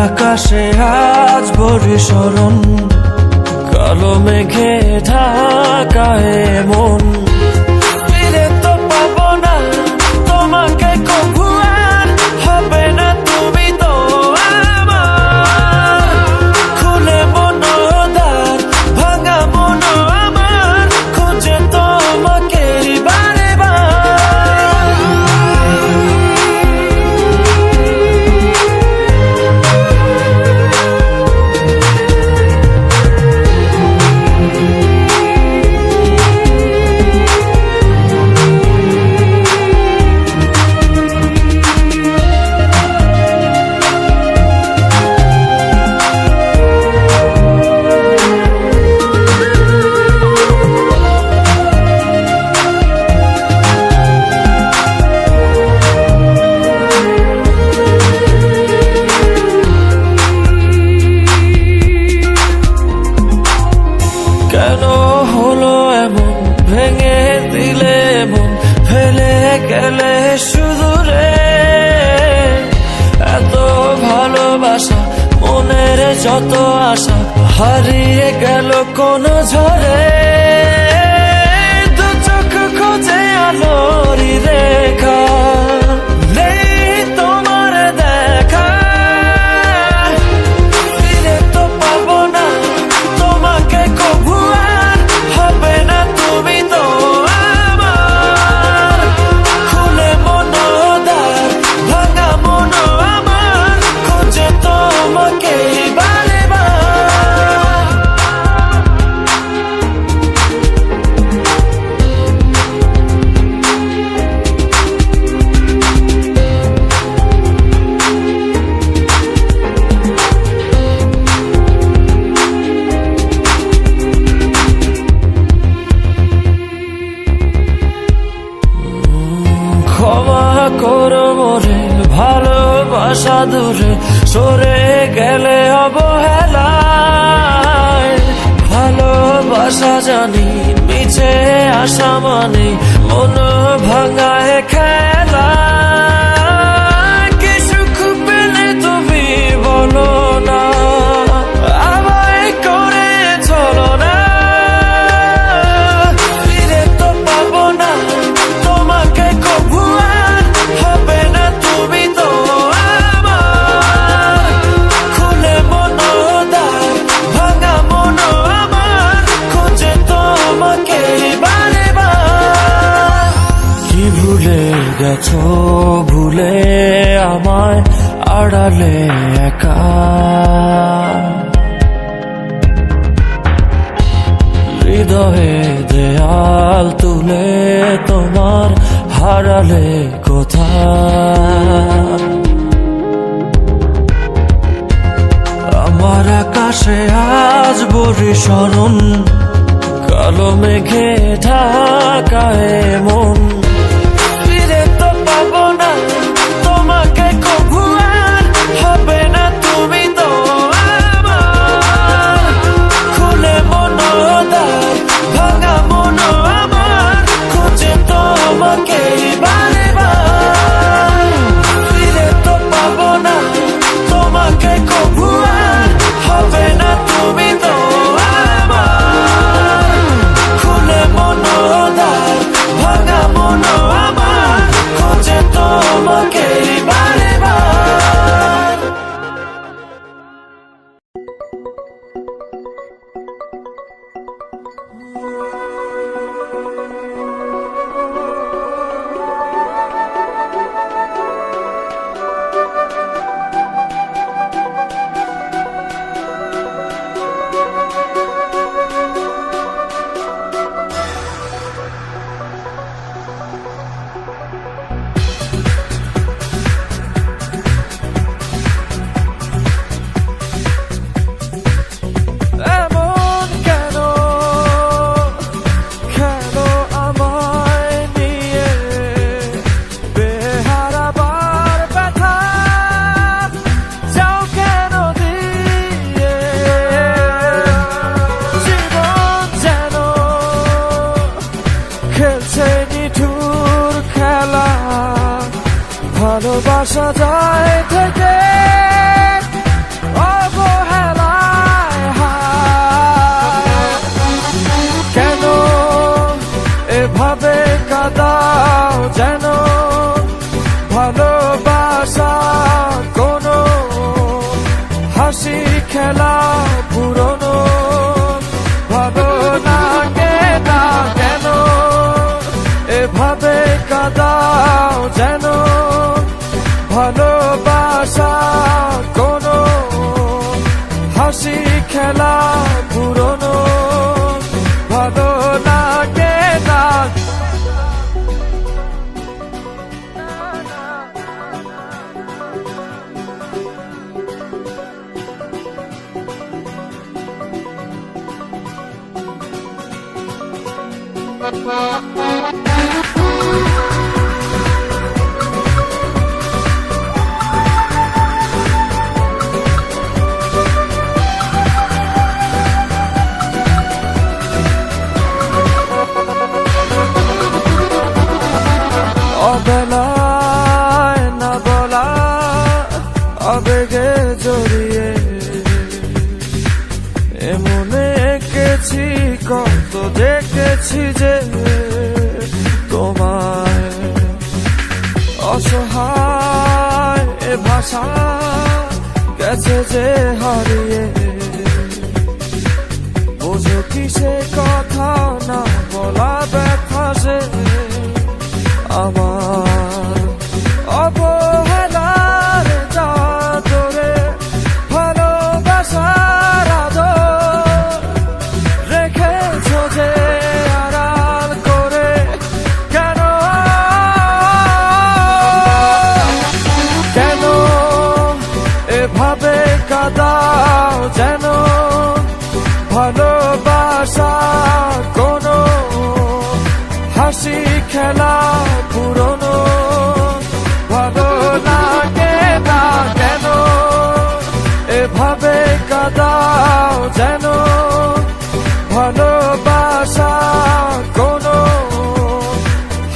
আকাশে আজ বর্ষণ, কালো মেঘে ঢাকা মন। ফিরে তো পাবো না তোমাকে কভু, আর হবে না তুমি তো আমার। খুলে মনোদ্বার ভাঙা মন আমার, খুঁজে তোমাকে বারে বার। কেন হলো এমন, ভেঙে দিলে মন, ফেলে গেলে শুধু রে। এত ভালোবাসা, মনের যত আশা, হারিয়ে গেল কোন ঝড়ে। দু চোখ খোঁজে আলোরি রেখা, নেই তোমার দেখা। ফিরে তো পাবো না তোমাকে কভু, আর হবে না তুমি তো আমার। খুলে মনোদ্বার ভাঙা মন আমার, খুঁজে তোমাকে বারে বার। ক্ষমা করো মোরে, ভালোবাসা দূরে সরে গেলে অবহেলায়। ভালোবাসা জানি মিছে আশা মানে, মন ভাঙায় খেলা। কি সুখ পেলে তুমি বলো না, আমায় করে চলো না। ফিরে তো পাবো না তোমাকে কভু, আর হবে না তুমি তো আমার। খুলে মনোদ্বার ভাঙা মন আমার, খুঁজে তোমাকে বারে বার। কি ভুলে গেছো, ভুলে আমায় আড়ালে একা। হৃদয়ে দেয়াল তুলে তোমার হারালে কোথায়। আমার আকাশে আজ বর্ষণ, কালো মেঘে ঢাকা মন। ফিরে তো পাবো না তোমাকে কভু, আর হবে না তুমি তো আমার। খুলে মনোদ্বার ভাঙা মন আমার, খুঁজে তোমাকে বারে বার। ফিরে তো পাবো না তোমাকে কভু, আর হবে না তুমি তো আমার। খুলে মনোদ্বার ভাঙা মন আমার, খুঁজে তোমাকে বারে বার। এমন কেন, কেন আমায় নিয়ে বেহারাবার ব্যথা যাও কেন দিয়ে। জীবন যেন খেলছে নিঠুর খেলা, ভালোবাসা যায় থেকে হাসি খেলা পুরনো ভালো লাগে না কেন এভাবে কাঁদাও যেন ভালোবাসা কোনো হাসি খেলা পুরনো ভালো লাগে না অবেলায় না বলা আবেগে জড়িয়ে এমনে এঁকেছি কত দেখেছি যে তোমায় অসহায় এ ভাষা গেছে যে হারিয়ে বোঝো কি সে কথা না বলা ব্যথা সে আমার অবহেলার চাদরে ভালোবাসার আদর রেখেছ যে আড়াল করে কেন কেন এভাবে কাঁদাও যেন ভালোবাসা কোনো হাসি খেলা পুরনো ভালো লাগে না কেন এভাবে কাঁদাও যেন ভালোবাসা কোনো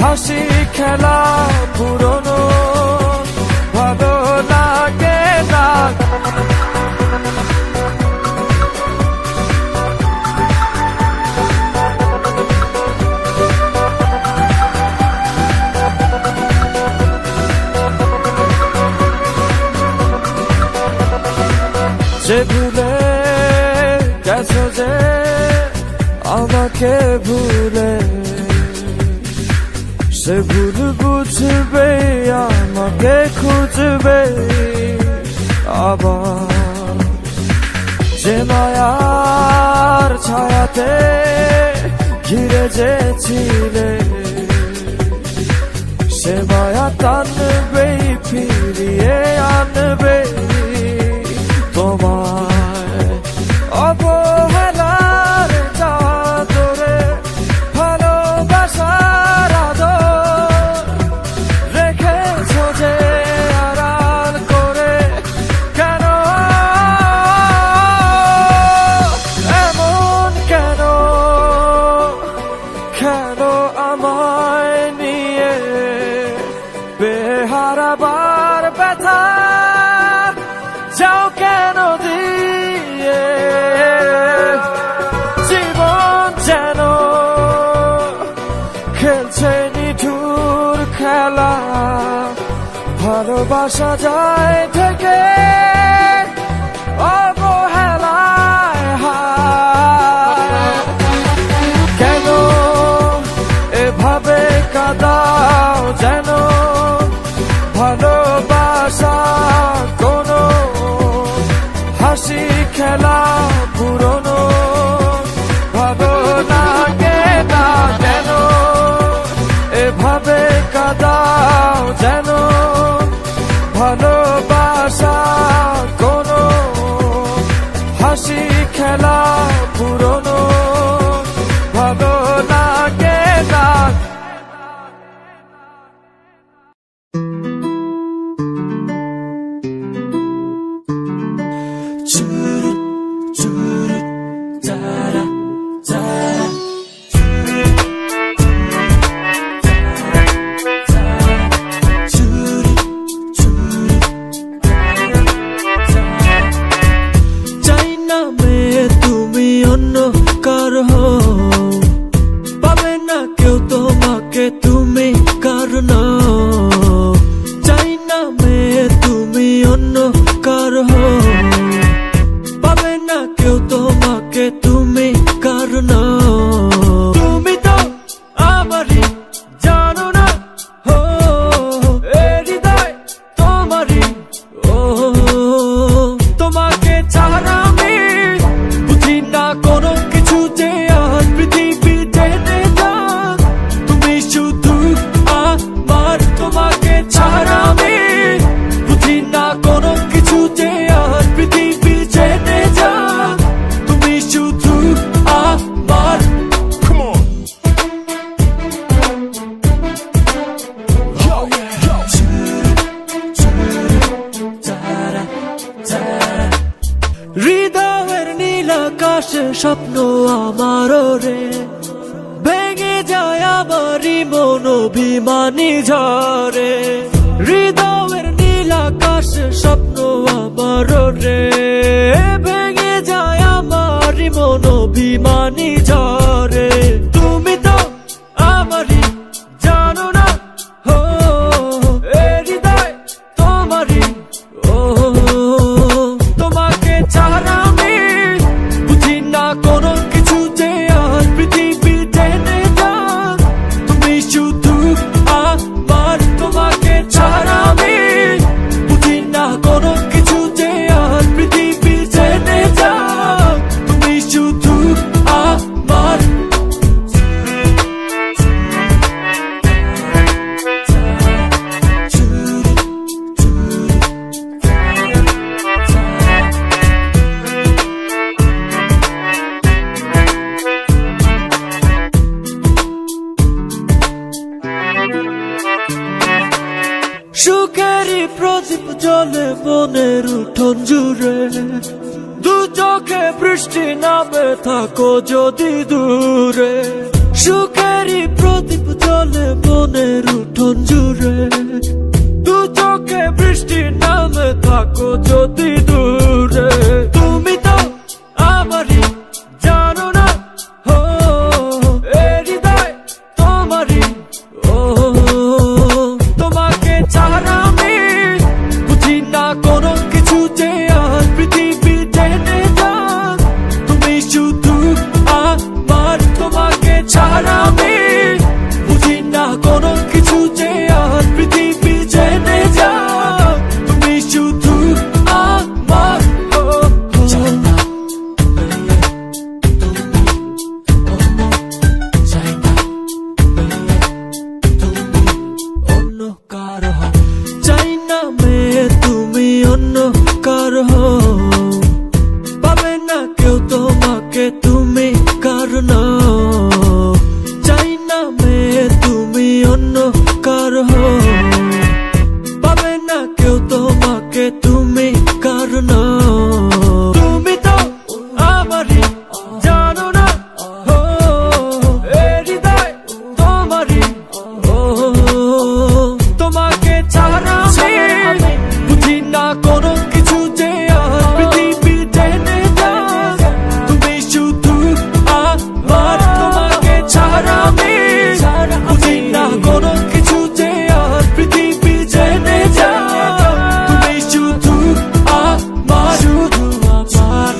হাসি খেলা পুরনো ভালো লাগে না যে ভুলে গেছো যে আমাকে ভুলে সে ভুল বুঝবে আমাকে খুঁজবে আবার যে মায়ার ছায়াতে ঘিরে যেছিলে সে মায়া টানবে ফিরিয়ে আনবে তোমায় অবহেলার চাদরে ভালোবাসার আদর রেখেছ যে আড়াল করে কেন এমন কেন কেন আমায় নিয়ে বেহারাবার ব্যথা যাও কেন দিয়ে জীবন যেন খেলছে নিঠুর খেলা ভালোবাসা যায় থেকে অবহেলায় হায় কেন এভাবে কাঁদাও যেন ভালোবাসা কোনো হাসি খেলা পুরনো ভালো লাগে না কেন এভাবে কাঁদাও যেন ভালোবাসা কোনো হাসি খেলা পুরনো ভালো লাগে না তুমি কারণ চাই না মে তুমি অন্য কার হও হৃদয়ের নীল আকাশে স্বপ্ন আমারও রে, ভেঙে যায় আমারই মন অভিমানী ঝরে। হৃদয়ের নীল আকাশে স্বপ্ন আমারও রে, ভেঙে যায় আমারই মন অভিমানী ঝরে। তুমি তো আমারই জানো না, ও এ হৃদয় তোমারই, ও তোমাকে ছাড়া আমি বুঝি না কোনো কিছু যে আর পৃথিবী টেনে যাক। তুমি শুধু আমার, তোমাকে ছাড়া আমি বুঝি না কোনো কিছু যে আর পৃথিবী টেনে যাক। তুমি শুধু আমার। সুখেরই প্রদীপ জ্বলে মনের উঠোন জুড়ে, দু চোখে বৃষ্টি নামে থাকো যদি দূরে। সুখেরই প্রদীপ জ্বলে মনের উঠোন জুড়ে, দু চোখে বৃষ্টি নামে থাকো যদি দূরে। তুমি তো আমারই জানো না, ও এ হৃদয় তোমারই, ও তোমাকে ছাড়া আমি বুঝি না কোনো কিছু যে আর পৃথিবী টেনে যাক। তুমি শুধু আমার, তোমাকে ছাড়া আমি বুঝি না কোনো কিছু যে আর পৃথিবী টেনে যাক। তুমি শুধু আমার, চাই না চাই না অন্য কারো, চাই না মেয়ে তুমি অন্য কারো, পাবে না কেউ তোমাকে তুমি কারণ। চাই না মেয়ে তুমি অন্য কারো, পাবে না কেউ তোমাকে তুমি কারণ। তুমি তো আমারই জানো না, ও এ হৃদয় তোমারই, ও তোমাকে ছাড়া আমি বুঝি না কোনো কিছু যে আর পৃথিবী টেনে যাক। তুমি শুধু আমার, তোমাকে ছাড়া আমি বুঝি না কোনো কিছু যে আর পৃথিবী টেনে যাক। তুমি শুধু আমার, শুধু আমার।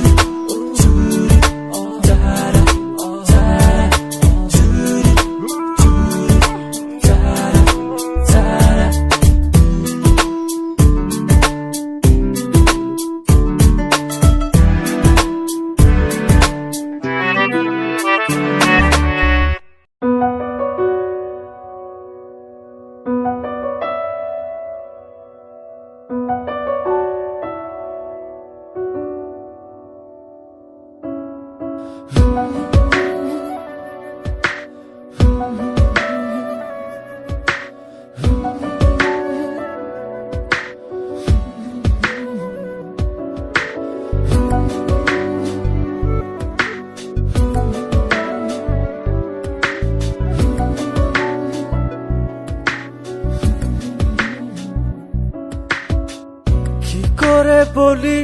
কি করে বলি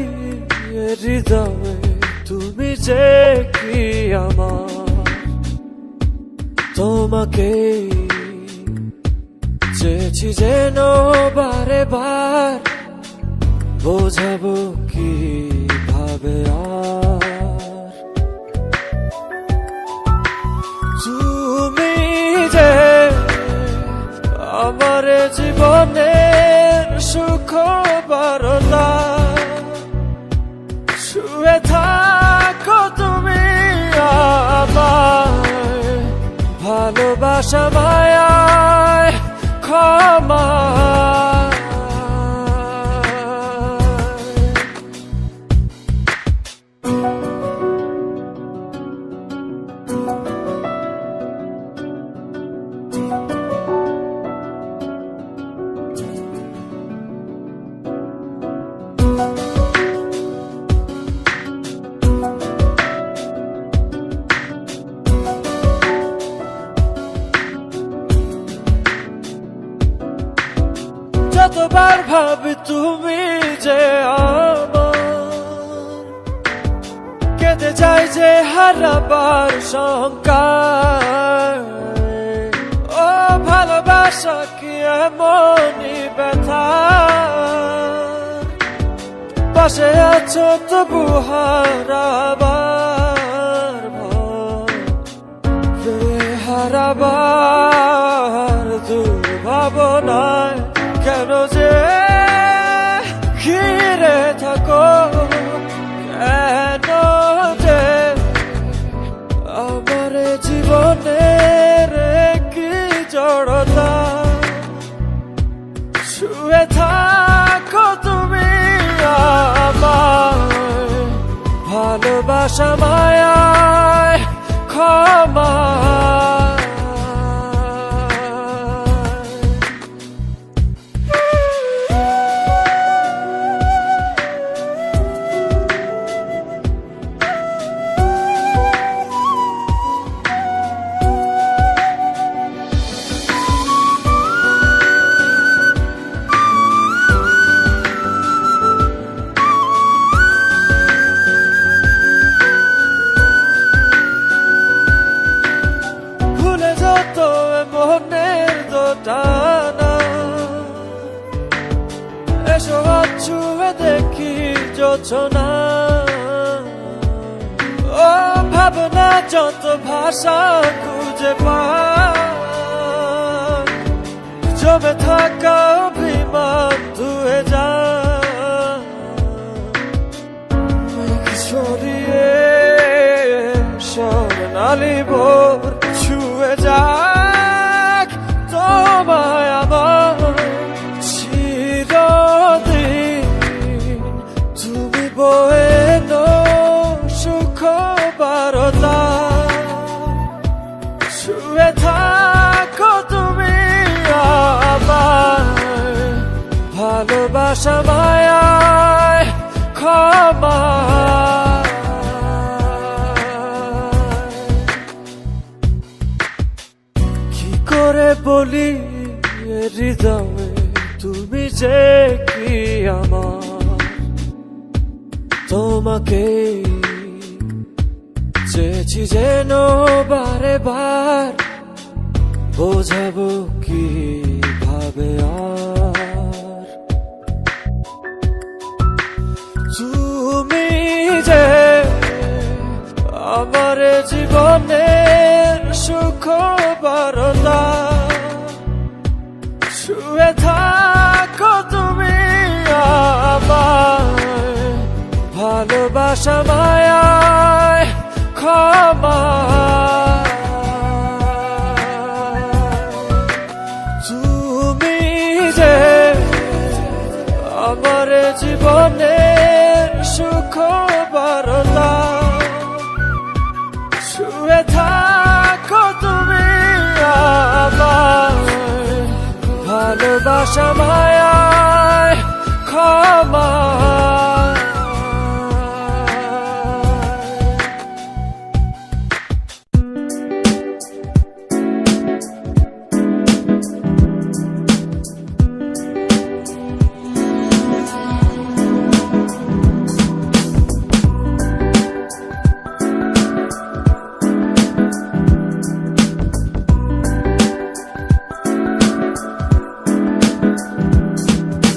এ হৃদয় তুমি যে কি আমার, তোমাকে চেয়েছি যেন বারে বার, বোঝাবো কি ভাবে আর। তুমি যে আমার জীবনের সুখ বারতা, শুয়ে থাকো তুমি আমার ভালোবাসা মায়ায় ক্ষমা। কেটে যায় যে হারাবার শঙ্কা। ও ভালোবাসা কি এমনই ব্যথা, পাশে আছো তবু হারাবার ভয়, হারাবার দুর্ভাবনায় কেন যে ঘিরে থাকো, কেন যে আমার জীবনের কি জড়তা। শুয়ে থাকো তুমি আমার ভালোবাসা মায়ায় ক্ষমা। মনের দোটানা এসো ছুঁয়ে দেখি যোছনা। ও ভাবনা যত ভাষা খুঁজে পায়, জমে থাকা অভিমান ধুয়ে যায়। সরিয়ে স্বর্ণালী ভোর ছুঁয়ে যাক তোমায় আমার চিরদিন। তুমি বয়ে সুখ বারতা, শুয়ে থাকো তুমি আমার ভালোবাসা মায়ায় ক্ষমা। কি করে বলি হৃদয়ে তুমি যে কি আমার, তোমাকে চেয়েছি যেন বারে বার, বোঝাবো কি ভাবে আর। তুমি যে আমার জীবনের সুখ বারতা, শুয়ে থাকো তুমি আমার ভালোবাসা মায়ায় ক্ষমা। তুমি যে আমার জীবনের সুখ বারতা, শুয়ে থাকো তুমি আমার ভালোবাসা মায়ায় ক্ষমা।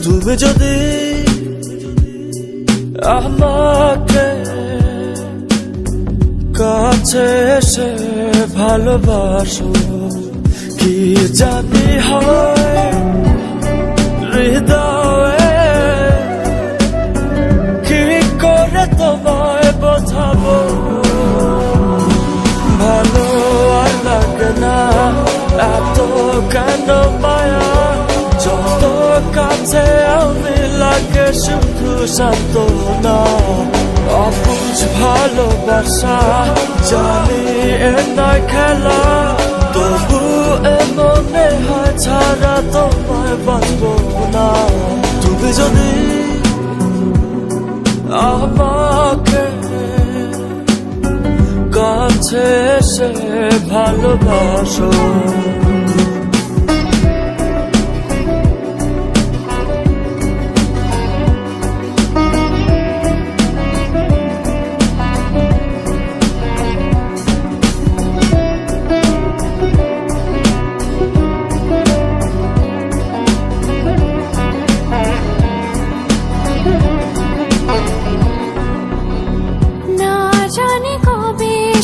তুমি যদি আমাকে কাছে এসে ভালোবাসো, কি জানি হয় হৃদয়ে, কি করে তোমায় বোঝাবো। ভালো আর লাগে না এত কেন মায়া, যত কাছে আমি লাগে শুধু সান্ত্বনা। অবুঝ ভালোবাসা জানি এ নয় খেলা, তবু এ মনে হয় ছাড়া তোমায় বাঁচবো না। তুমি যদি আমাকে কাছে এসে ভালোবাসো,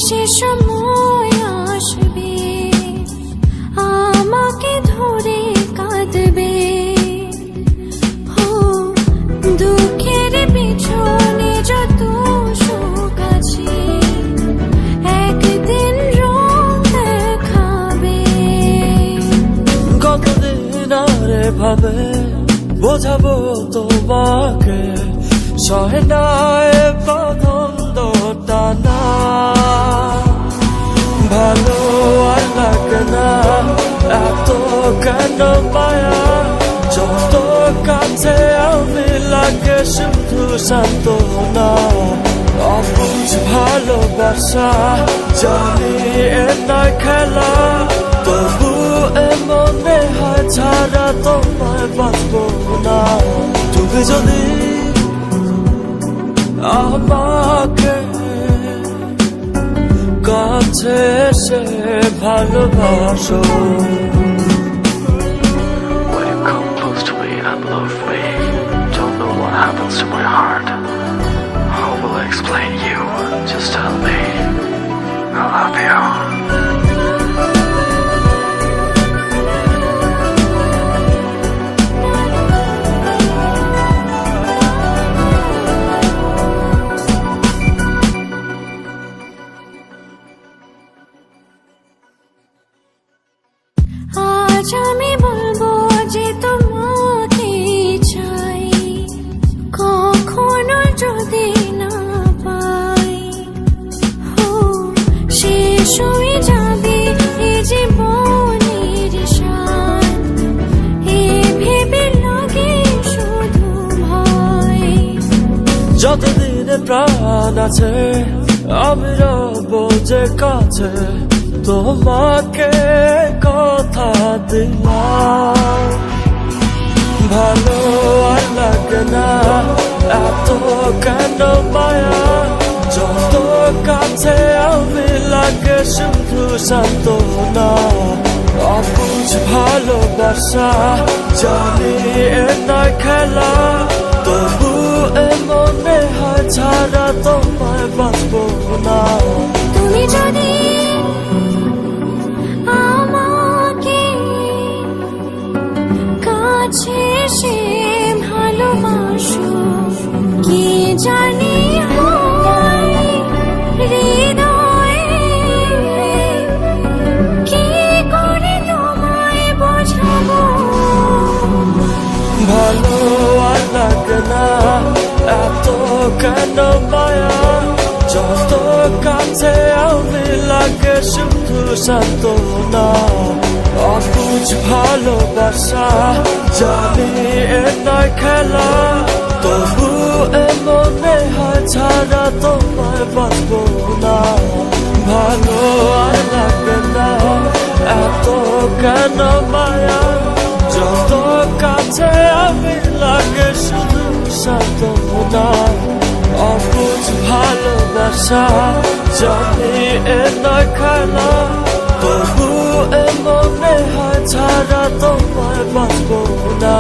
সে সময় আসবে আমাকে ধরে কাঁদবে। ও দুঃখের পিছনে যত সুখ আছে একদিন রং দেখাবে। কতদিন আর ভাবে বোঝাবো তোমাকে, সহে না এ পছন্দটা না, ভালো আর লাগে না এত কেন মায়া, যত কাছে আমি লাগে শুধু সান্ত্বনা। অবুঝ ভালোবাসা জানি এ নয় খেলা, তবু এ মনে হয় ছাড়া তোমায় বাঁচবো না। তুমি যদি আমাকে কাছে এসে ভালোবাসো, When you come close to me and love me, don't know what happens to my heart. How will I explain you? Just tell me. I love you. আজ আমি বলবো যে তোমাকে চাই, কখনো যদি না পাই ও শেষ হয়ে যাবে এ জীবনের সাথ, এ ভেবে লাগে শুধু ভয়। যতদিন প্রাণ আছে আমি রব যে কাছে, তোমাকে কথা দিলাম। ভালো আর লাগে না এত কেন মায়া, যত কাছে আমি লাগে শুধু সান্ত্বনা। অবুঝ ভালোবাসা জানি এ নয় খেলা, তবু এ মনে হয় ছাড়া তোমায় বাঁচবো না। তুমি যদি আমাকে কাছে এসে ভালোবাসো, কি জানি হয় হৃদয়ে, কি করে তোমায় বোঝাবো। ভালো আর লাগে না এত কেন মায়া, যত কাছে আমি লাগে শুধু সান্ত্বনা। অবুঝ ভালোবাসা জানি এ নয় খেলা, তবু এ মনে হয় ছাড়া তোমায় বাঁচবো না। ভালো আর লাগে না এত কেন মায়া, যত কাছে আমি লাগে শুধু সান্ত্বনা। অবুঝ ভালোবাসা জানি এ নয় খেলা, তবু এ মনে হয় ছাড়া তোমায় বাঁচবো না।